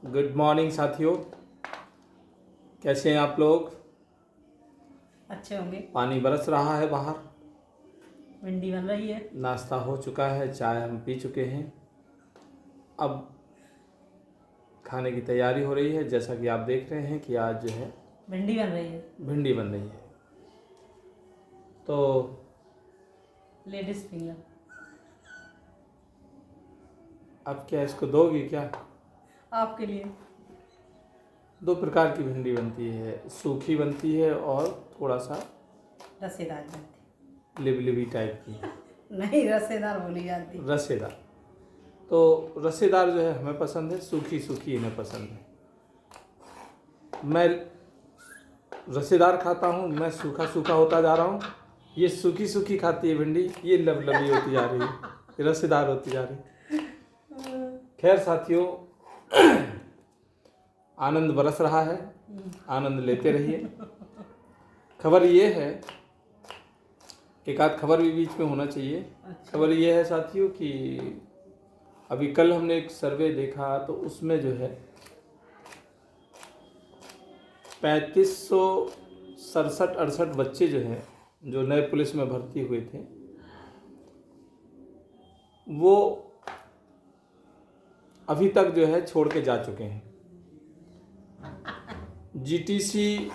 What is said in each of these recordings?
Good morning साथियों, कैसे हैं आप लोग। अच्छे होंगे। पानी बरस रहा है बाहर, भिंडी बन रही है। नाश्ता हो चुका है, चाय हम पी चुके हैं। अब खाने की तैयारी हो रही है। जैसा कि आप देख रहे हैं कि आज जो है भिंडी बन रही है। भिंडी बन रही है। तो लेडीज फिंगर। अब क्या इसको दोगी क्या? आपके लिए। दो प्रकार की भिंडी बनती है, सूखी बनती है और थोड़ा सा रसेदार बनती। लिबलिबी टाइप की, नहीं, रसेदार बोली जाती। रसेदार। तो रसेदार जो है हमें पसंद है, सूखी सूखी इन्हें पसंद है। मैं रसेदार खाता हूँ, मैं सूखा सूखा होता जा रहा हूँ। ये सूखी सूखी खाती है भिंडी, ये लबलबी होती जा रही है, ये रसेदार होती जा रही है। खैर साथियों, आनंद बरस रहा है, आनंद लेते रहिए। खबर ये है, एक आध खबर भी बीच में होना चाहिए। खबर ये है साथियों कि अभी कल हमने एक सर्वे देखा, तो उसमें जो है 3567-68 बच्चे जो हैं, जो नए पुलिस में भर्ती हुए थे, वो अभी तक जो है छोड़ के जा चुके हैं। जीटीसी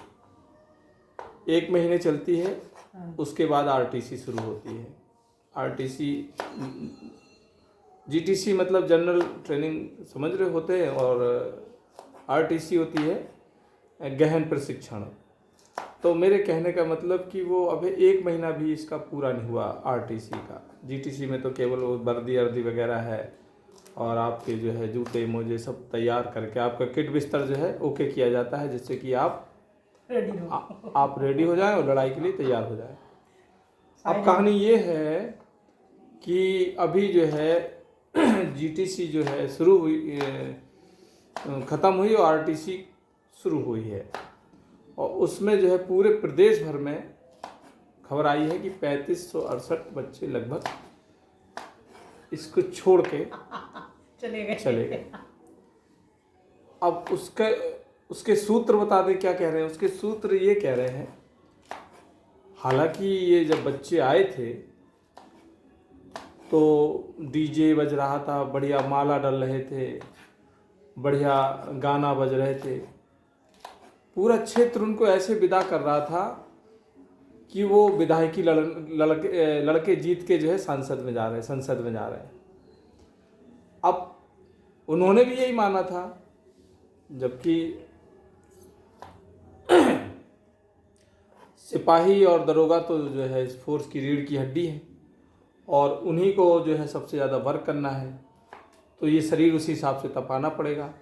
1 महीने चलती है, उसके बाद आरटीसी शुरू होती है। आरटीसी जीटीसी मतलब जनरल ट्रेनिंग समझ रहे होते हैं, और आरटीसी होती है गहन प्रशिक्षण। तो मेरे कहने का मतलब कि वो अभी 1 महीना भी इसका पूरा नहीं हुआ आरटीसी का। जीटीसी में तो केवल वो वर्दी अर्दी वगैरह है, और आपके जो है जूते मोजे सब तैयार करके आपका किट बिस्तर जो है ओके किया जाता है, जिससे कि आप रेडी हो जाएं और लड़ाई के लिए तैयार हो जाएं। अब कहानी ये है कि अभी जो है जीटीसी जो है शुरू हुई, ख़त्म हुई, और आरटीसी शुरू हुई है। और उसमें जो है पूरे प्रदेश भर में खबर आई है कि 3568 बच्चे लगभग इसको छोड़ के चले गए। अब उसके सूत्र बता दें क्या कह रहे हैं। उसके सूत्र ये कह रहे हैं, हालांकि ये जब बच्चे आए थे तो डीजे बज रहा था, बढ़िया माला डल रहे थे, बढ़िया गाना बज रहे थे, पूरा क्षेत्र उनको ऐसे विदा कर रहा था कि वो विधायकी लड़के जीत के जो है संसद में जा रहे हैं। अब उन्होंने भी यही माना था, जबकि सिपाही और दरोगा तो जो है इस फोर्स की रीढ़ की हड्डी है, और उन्हीं को जो है सबसे ज़्यादा वर्क करना है, तो ये शरीर उसी हिसाब से तपाना पड़ेगा।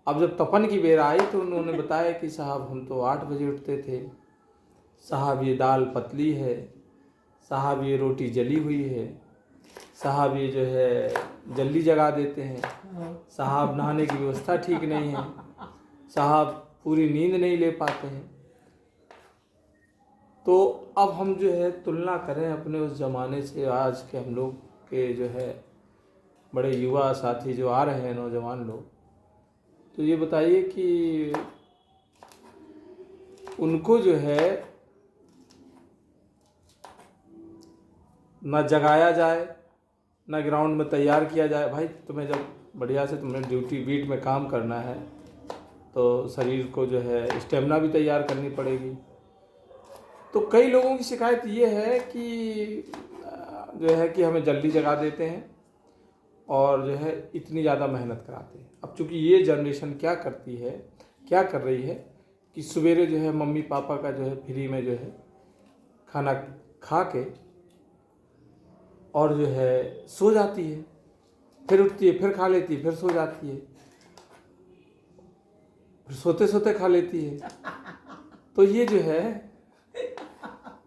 अब जब तपन की बेर आई तो उन्होंने बताया कि साहब हम तो 8 बजे उठते थे, साहब ये दाल पतली है, साहब ये रोटी जली हुई है, साहब ये जो है जल्दी जगा देते हैं, साहब नहाने की व्यवस्था ठीक नहीं है, साहब पूरी नींद नहीं ले पाते हैं। तो अब हम जो है तुलना करें अपने उस ज़माने से आज के हम लोग के जो है बड़े युवा साथी जो आ रहे हैं, नौजवान लोग, तो ये बताइए कि उनको जो है ना जगाया जाए, ना ग्राउंड में तैयार किया जाए। भाई तुम्हें जब बढ़िया से तुम्हें ड्यूटी बीट में काम करना है तो शरीर को जो है स्टेमिना भी तैयार करनी पड़ेगी। तो कई लोगों की शिकायत ये है कि जो है कि हमें जल्दी जगा देते हैं और जो है इतनी ज़्यादा मेहनत कराते हैं। अब चूँकि ये जनरेशन क्या कर रही है कि सवेरे जो है मम्मी पापा का जो है फ्री में जो है खाना खा के और जो है सो जाती है, फिर उठती है, फिर खा लेती है, फिर सो जाती है, फिर सोते सोते खा लेती है। तो ये जो है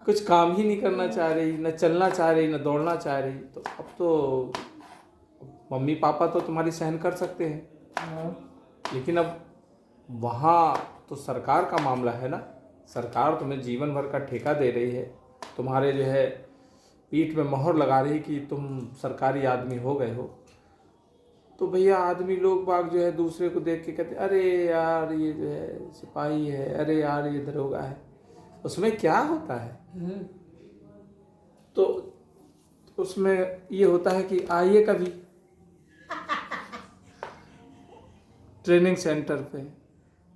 कुछ काम ही नहीं करना चाह रही, न चलना चाह रही, न दौड़ना चाह रही। तो अब तो मम्मी पापा तो तुम्हारी सहन कर सकते हैं, लेकिन अब वहाँ तो सरकार का मामला है ना। सरकार तुम्हें जीवन भर का ठेका दे रही है, तुम्हारे जो है पीठ में मोहर लगा रही कि तुम सरकारी आदमी हो गए हो। तो भैया आदमी लोग बाग जो है दूसरे को देख के कहते अरे यार ये जो है सिपाही है, अरे यार ये दरोगा है, उसमें क्या होता है। तो उसमें ये होता है कि आइए कभी ट्रेनिंग सेंटर पे।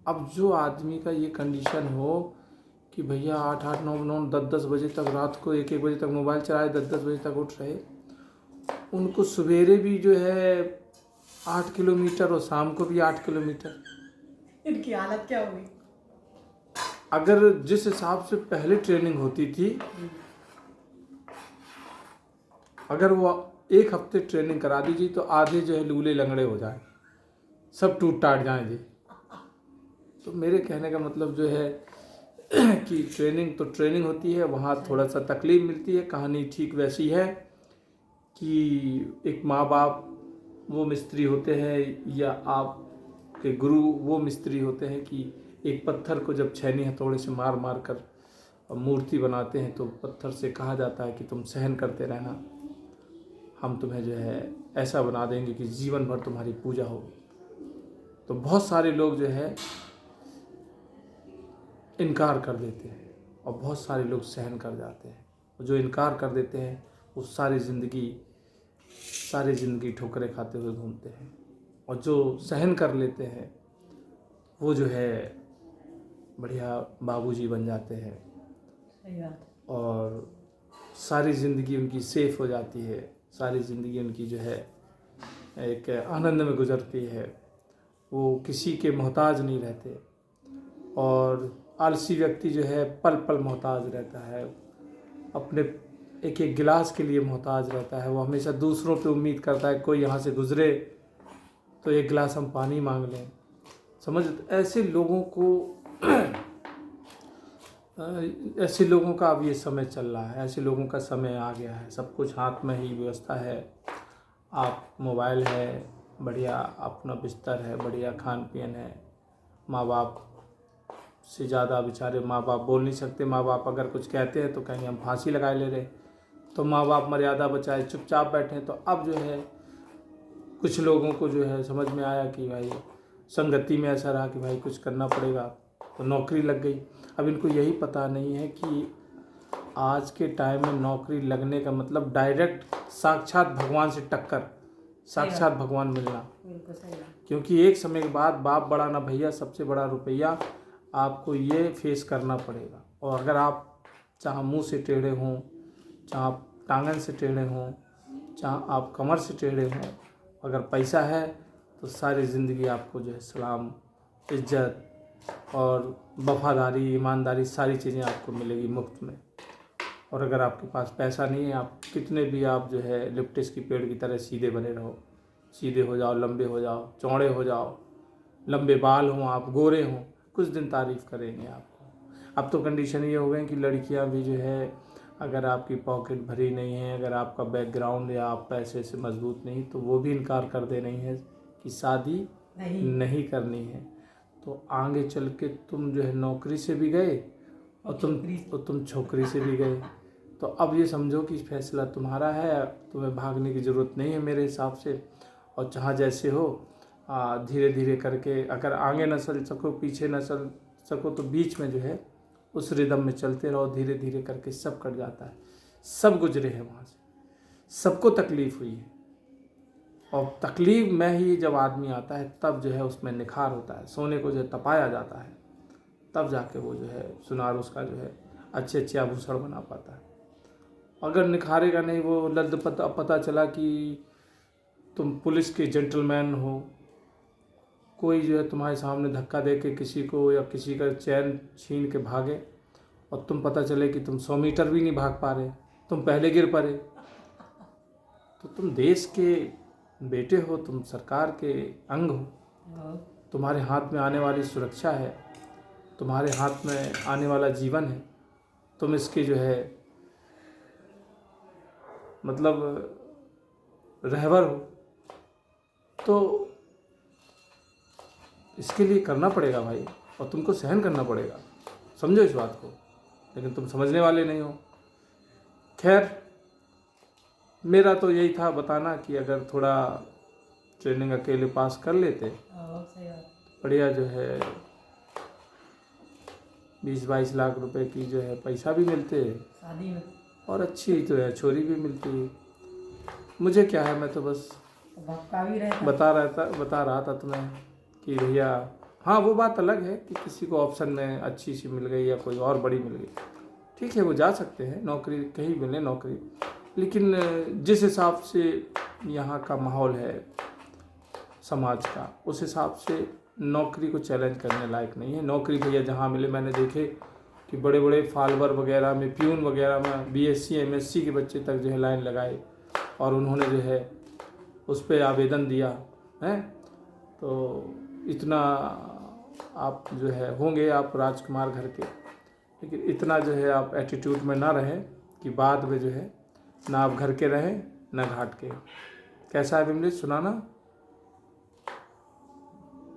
अब जो आदमी का ये कंडीशन हो कि भैया 8-8, 9-9, 10-10 बजे तक, रात को 1-1 बजे तक मोबाइल चलाए, 10-10 बजे तक उठ रहे, उनको सवेरे भी जो है 8 किलोमीटर और शाम को भी 8 किलोमीटर। इनकी हालत क्या होगी। अगर जिस हिसाब से पहले ट्रेनिंग होती थी, अगर वो 1 हफ्ते ट्रेनिंग करा दीजिए तो आधे जो है लूले लंगड़े हो जाए, सब टूट टाट जाएं जी। तो मेरे कहने का मतलब जो है कि ट्रेनिंग तो ट्रेनिंग होती है, वहाँ थोड़ा सा तकलीफ मिलती है। कहानी ठीक वैसी है कि एक माँ बाप वो मिस्त्री होते हैं या आपके गुरु वो मिस्त्री होते हैं कि एक पत्थर को जब छैनी हथौड़े से मार मार कर मूर्ति बनाते हैं तो पत्थर से कहा जाता है कि तुम सहन करते रहना, हम तुम्हें जो है ऐसा बना देंगे कि जीवन भर तुम्हारी पूजा होगी। तो बहुत सारे लोग जो है इनकार कर देते हैं और बहुत सारे लोग सहन कर जाते हैं। और जो इनकार कर देते हैं वो सारी ज़िंदगी ठोकरें खाते हुए घूमते हैं, और जो सहन कर लेते हैं वो जो है बढ़िया बाबूजी बन जाते हैं सही बात। और सारी ज़िंदगी उनकी सेफ हो जाती है, सारी ज़िंदगी उनकी जो है एक आनंद में गुजरती है, वो किसी के मोहताज नहीं रहते। और आलसी व्यक्ति जो है पल पल मोहताज रहता है, अपने एक एक गिलास के लिए मोहताज रहता है। वो हमेशा दूसरों पे उम्मीद करता है कोई यहाँ से गुजरे तो एक गिलास हम पानी मांग लें। समझ, ऐसे लोगों का अब ये समय चल रहा है, ऐसे लोगों का समय आ गया है। सब कुछ हाथ में ही व्यवस्था है, आप मोबाइल है, बढ़िया अपना बिस्तर है, बढ़िया खान पीन है। माँ बाप से ज़्यादा बेचारे माँ बाप बोल नहीं सकते। माँ बाप अगर कुछ कहते हैं तो कहेंगे हम फांसी लगाए ले रहे, तो माँ बाप मर्यादा बचाए चुपचाप बैठे। तो अब जो है कुछ लोगों को जो है समझ में आया कि भाई संगति में ऐसा रहा कि भाई कुछ करना पड़ेगा, तो नौकरी लग गई। अब इनको यही पता नहीं है कि आज के टाइम में नौकरी लगने का मतलब डायरेक्ट साक्षात भगवान से टक्कर, साक्षात भगवान मिलना। बिल्कुल सही बात। क्योंकि एक समय के बाद बाप बड़ा ना भैया, सबसे बड़ा रुपया, आपको ये फेस करना पड़ेगा। और अगर आप चाहे मुंह से टेढ़े हों, चाहे टांगन से टेढ़े हों, चाहे आप कमर से टेढ़े हों, अगर पैसा है तो सारी ज़िंदगी आपको जो है सलाम, इज्जत और वफादारी, ईमानदारी, सारी चीज़ें आपको मिलेगी मुफ्त में। और अगर आपके पास पैसा नहीं है, आप कितने भी आप जो है लिप्टिस की पेड़ की तरह सीधे बने रहो, सीधे हो जाओ, लंबे हो जाओ, चौड़े हो जाओ, लंबे बाल हों, आप गोरे हों, कुछ दिन तारीफ़ करेंगे आपको। अब तो कंडीशन ये हो गई कि लड़कियां भी जो है, अगर आपकी पॉकेट भरी नहीं है, अगर आपका बैकग्राउंड या आप पैसे से मजबूत नहीं, तो वो भी इनकार कर दे रही हैं कि शादी नहीं करनी है। तो आगे चल के तुम जो है नौकरी से भी गए और तुम छोकरी से भी गए। तो अब ये समझो कि फैसला तुम्हारा है, तुम्हें भागने की ज़रूरत नहीं है मेरे हिसाब से। और जहाँ जैसे हो धीरे धीरे करके, अगर आगे न चल सको, पीछे न चल सको, तो बीच में जो है उस रिदम में चलते रहो। धीरे धीरे करके सब कट जाता है। सब गुजरे हैं वहाँ से, सबको तकलीफ़ हुई है, और तकलीफ़ में ही जब आदमी आता है तब जो है उसमें निखार होता है। सोने को जो है तपाया जाता है, तब जाके वो जो है सुनार उसका जो है अच्छे आभूषण बना पाता है। अगर निखारेगा नहीं वो लद पता चला कि तुम पुलिस के जेंटलमैन हो, कोई जो है तुम्हारे सामने धक्का दे के किसी को या किसी का चैन छीन के भागे, और तुम पता चले कि तुम 100 मीटर भी नहीं भाग पा रहे, तुम पहले गिर पड़े, तो तुम देश के बेटे हो, तुम सरकार के अंग हो, तुम्हारे हाथ में आने वाली सुरक्षा है, तुम्हारे हाथ में आने वाला जीवन है, तुम इसके जो है मतलब रहबर हो, तो इसके लिए करना पड़ेगा भाई, और तुमको सहन करना पड़ेगा। समझो इस बात को, लेकिन तुम समझने वाले नहीं हो। खैर, मेरा तो यही था बताना कि अगर थोड़ा ट्रेनिंग अकेले पास कर लेते, सही बात। बढ़िया जो है 20-22 लाख रुपए की जो है पैसा भी मिलते शादी में और अच्छी जो है छोरी भी मिलती। मुझे क्या है, मैं तो बस तो भक्का भी रहता। बता रहा था तुम्हें कि भैया हाँ वो बात अलग है कि किसी को ऑप्शन में अच्छी सी मिल गई या कोई और बड़ी मिल गई, ठीक है वो जा सकते हैं, नौकरी कहीं मिले नौकरी, लेकिन जिस हिसाब से यहाँ का माहौल है समाज का, उस हिसाब से नौकरी को चैलेंज करने लायक नहीं है। नौकरी भैया जहाँ मिले, मैंने देखे कि बड़े बड़े फालवर वगैरह में, प्यून वगैरह में BSc MSc के बच्चे तक जो है लाइन लगाए और उन्होंने जो है उस पर आवेदन दिया है। तो इतना आप जो है होंगे आप राजकुमार घर के, लेकिन इतना जो है आप एटीट्यूड में ना रहें कि बाद में जो है ना आप घर के रहें ना घाट के। कैसा है विमलेश, सुनाना?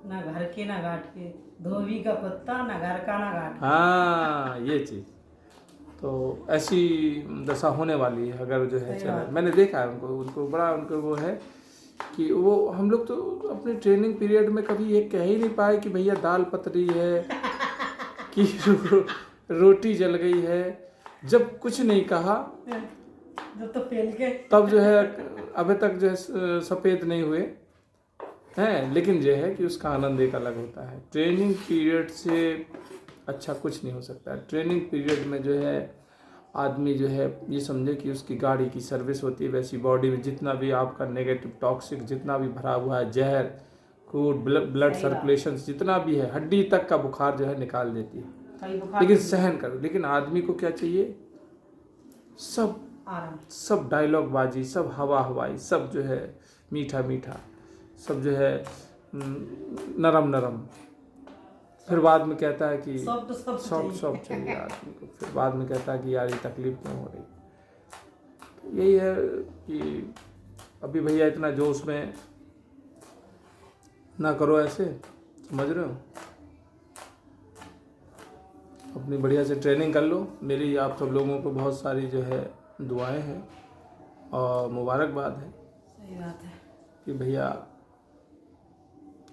ना घर के ना घाट के, धोबी का कुत्ता, ना घर का ना घाट का। हाँ ये चीज़ तो ऐसी दशा होने वाली है अगर जो है सही चले। बात। मैंने देखा है उनको बड़ा उनको वो है कि वो हम लोग तो अपने ट्रेनिंग पीरियड में कभी ये कह ही नहीं पाए कि भैया दाल पतरी है कि रोटी जल गई है। जब कुछ नहीं कहा जब तो फेल के तब जो है अभी तक जो है सफ़ेद नहीं हुए हैं, लेकिन जो है कि उसका आनंद एक अलग होता है। ट्रेनिंग पीरियड से अच्छा कुछ नहीं हो सकता है। ट्रेनिंग पीरियड में जो है आदमी जो है ये समझे कि उसकी गाड़ी की सर्विस होती है, वैसी बॉडी में जितना भी आपका नेगेटिव टॉक्सिक जितना भी भरा हुआ है, जहर खून ब्लड सर्कुलेशन जितना भी है, हड्डी तक का बुखार जो है निकाल देती है। लेकिन सहन करो। लेकिन आदमी को क्या चाहिए? सब डायलॉग बाजी, सब हवा हवाई, सब जो है मीठा मीठा, सब जो है नरम नरम। फिर बाद में कहता है कि सब चाहिए आदमी को। फिर बाद में कहता है कि यार ये तकलीफ क्यों हो रही। तो यही है कि अभी भैया इतना जोश में ना करो ऐसे, समझ रहे हो? अपनी बढ़िया से ट्रेनिंग कर लो। मेरी आप सब लोगों को बहुत सारी जो है दुआएं हैं और मुबारकबाद है। सही बात है कि भैया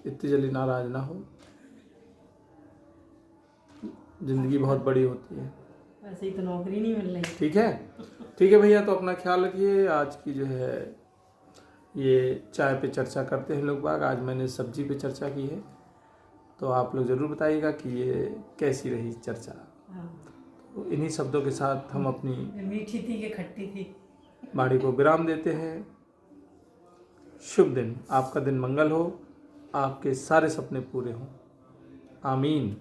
इतनी जल्दी नाराज ना हो, जिंदगी बहुत बड़ी होती है। वैसे ही तो नौकरी नहीं मिल रही। ठीक है भैया, तो अपना ख्याल रखिए। आज की जो है ये चाय पे चर्चा करते हैं लोग बाग। आज मैंने सब्जी पे चर्चा की है, तो आप लोग ज़रूर बताइएगा कि ये कैसी रही चर्चा। तो इन्हीं शब्दों के साथ हम अपनी मीठी थी कि खट्टी थी वाणी को विराम देते हैं। शुभ दिन, आपका दिन मंगल हो, आपके सारे सपने पूरे हों। आमीन।